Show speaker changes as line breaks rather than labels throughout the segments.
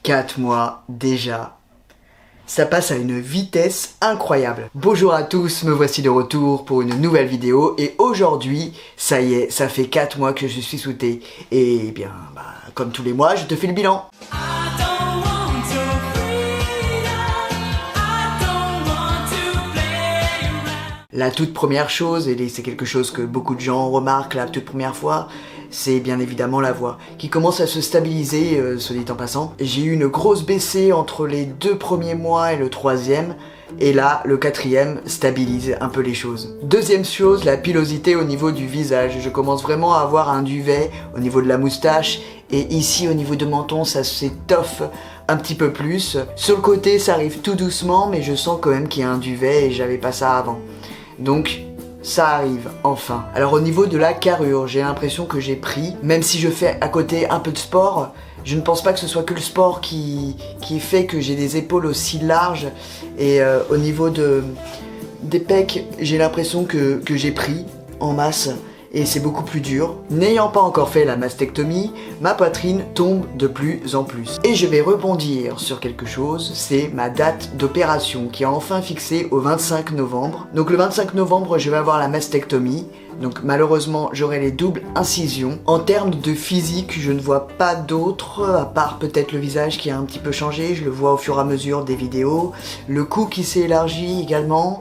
4 mois déjà. Ça passe à une vitesse incroyable. Bonjour à tous, me voici de retour pour une nouvelle vidéo et aujourd'hui, ça y est, ça fait 4 mois que je suis sous thé. Et bien, comme tous les mois, je te fais le bilan. La toute première chose, et c'est quelque chose que beaucoup de gens remarquent la toute première fois, c'est bien évidemment la voix, qui commence à se stabiliser, soit dit en passant. J'ai eu une grosse baissée entre les 2 premiers mois et le 3e, et là, le 4e stabilise un peu les choses. Deuxième chose, la pilosité au niveau du visage. Je commence vraiment à avoir un duvet au niveau de la moustache, et ici au niveau de menton, ça s'étoffe un petit peu plus. Sur le côté, ça arrive tout doucement, mais je sens quand même qu'il y a un duvet, et j'avais pas ça avant. Donc, ça arrive, enfin. Alors au niveau de la carrure, j'ai l'impression que j'ai pris, même si je fais à côté un peu de sport, je ne pense pas que ce soit que le sport qui fait que j'ai des épaules aussi larges. Et au niveau des pecs, j'ai l'impression que j'ai pris en masse. Et c'est beaucoup plus dur. N'ayant pas encore fait la mastectomie, ma poitrine tombe de plus en plus. Et je vais rebondir sur quelque chose, c'est ma date d'opération qui est enfin fixée au 25 novembre. Donc le 25 novembre, je vais avoir la mastectomie. Donc malheureusement, j'aurai les doubles incisions. En termes de physique, je ne vois pas d'autre, à part peut-être le visage qui a un petit peu changé. Je le vois au fur et à mesure des vidéos. Le cou qui s'est élargi également.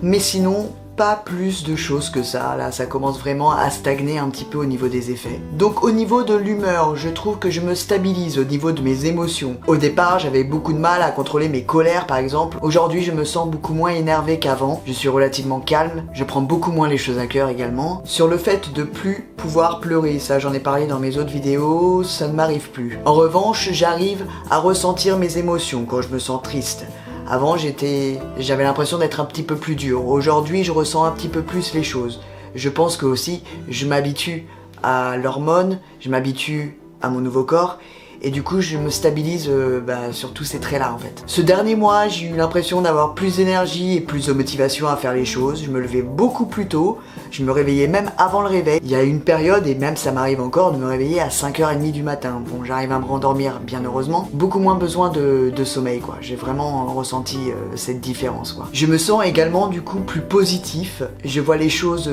Mais sinon, pas plus de choses que ça, là ça commence vraiment à stagner un petit peu au niveau des effets. Donc au niveau de l'humeur, je trouve que je me stabilise au niveau de mes émotions. Au départ, j'avais beaucoup de mal à contrôler mes colères par exemple. Aujourd'hui, je me sens beaucoup moins énervé qu'avant. Je suis relativement calme, je prends beaucoup moins les choses à cœur également. Sur le fait de plus pouvoir pleurer, ça j'en ai parlé dans mes autres vidéos, ça ne m'arrive plus. En revanche, j'arrive à ressentir mes émotions quand je me sens triste. Avant, j'avais l'impression d'être un petit peu plus dur. Aujourd'hui, je ressens un petit peu plus les choses. Je pense que aussi, je m'habitue à l'hormone, je m'habitue à mon nouveau corps. Et du coup, je me stabilise sur tous ces traits-là en fait. Ce dernier mois, j'ai eu l'impression d'avoir plus d'énergie et plus de motivation à faire les choses. Je me levais beaucoup plus tôt. Je me réveillais même avant le réveil. Il y a une période, et même ça m'arrive encore, de me réveiller à 5h30 du matin. Bon, j'arrive à me rendormir, bien heureusement. Beaucoup moins besoin de sommeil, quoi. J'ai vraiment ressenti cette différence, quoi. Je me sens également, du coup, plus positif. Je vois les choses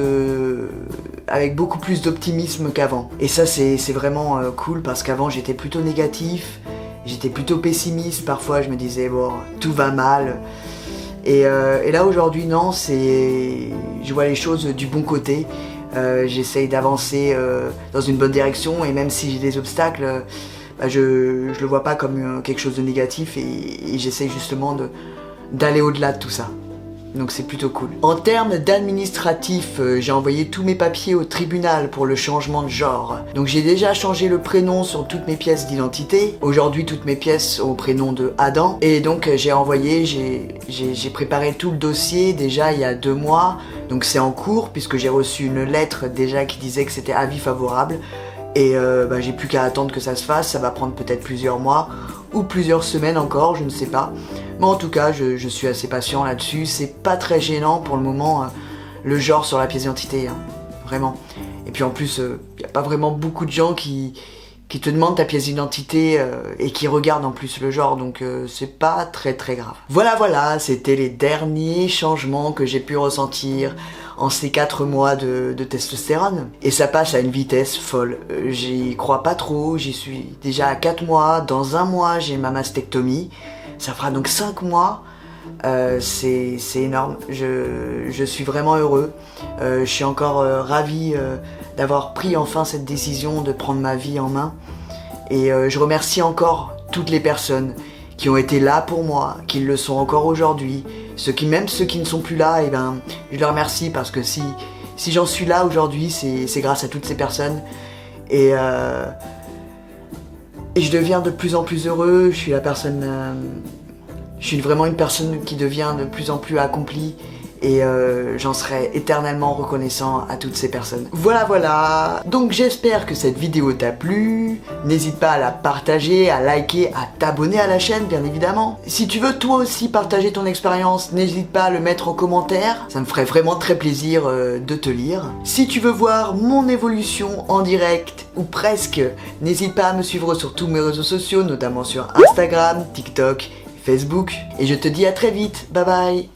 avec beaucoup plus d'optimisme qu'avant. Et ça, c'est vraiment cool, parce qu'avant, j'étais plutôt négatif. J'étais plutôt pessimiste. Parfois, je me disais, bon, tout va mal. Et là aujourd'hui non, je vois les choses du bon côté, j'essaye d'avancer dans une bonne direction et même si j'ai des obstacles, je le vois pas comme quelque chose de négatif et j'essaye justement d'aller au-delà de tout ça. Donc c'est plutôt cool. En termes d'administratif, j'ai envoyé tous mes papiers au tribunal pour le changement de genre. Donc j'ai déjà changé le prénom sur toutes mes pièces d'identité. Aujourd'hui, toutes mes pièces ont au prénom de Adam. Et donc j'ai envoyé, j'ai préparé tout le dossier déjà il y a 2 mois. Donc c'est en cours puisque j'ai reçu une lettre déjà qui disait que c'était avis favorable. Et j'ai plus qu'à attendre que ça se fasse. Ça va prendre peut-être plusieurs mois ou plusieurs semaines encore, je ne sais pas. Mais en tout cas, je suis assez patient là-dessus. C'est pas très gênant pour le moment, le genre sur la pièce d'identité, hein, vraiment. Et puis en plus, y a pas vraiment beaucoup de gens qui te demandent ta pièce d'identité et qui regardent en plus le genre, donc c'est pas très grave. Voilà, c'était les derniers changements que j'ai pu ressentir en ces 4 mois de testostérone. Et ça passe à une vitesse folle. J'y crois pas trop, j'y suis déjà à 4 mois. Dans 1 mois, j'ai ma mastectomie. Ça fera donc 5 mois. C'est énorme. Je suis vraiment heureux. Je suis encore ravi d'avoir pris enfin cette décision de prendre ma vie en main. Et je remercie encore toutes les personnes qui ont été là pour moi, qui le sont encore aujourd'hui. Même ceux qui ne sont plus là, je les remercie parce que si j'en suis là aujourd'hui, c'est grâce à toutes ces personnes. Et je deviens de plus en plus heureux. Je suis vraiment une personne qui devient de plus en plus accomplie et j'en serai éternellement reconnaissant à toutes ces personnes. Voilà, donc j'espère que cette vidéo t'a plu, n'hésite pas à la partager, à liker, à t'abonner à la chaîne bien évidemment. Si tu veux toi aussi partager ton expérience, n'hésite pas à le mettre en commentaire, ça me ferait vraiment très plaisir de te lire. Si tu veux voir mon évolution en direct, ou presque, n'hésite pas à me suivre sur tous mes réseaux sociaux, notamment sur Instagram, TikTok, Facebook, et je te dis à très vite, bye bye.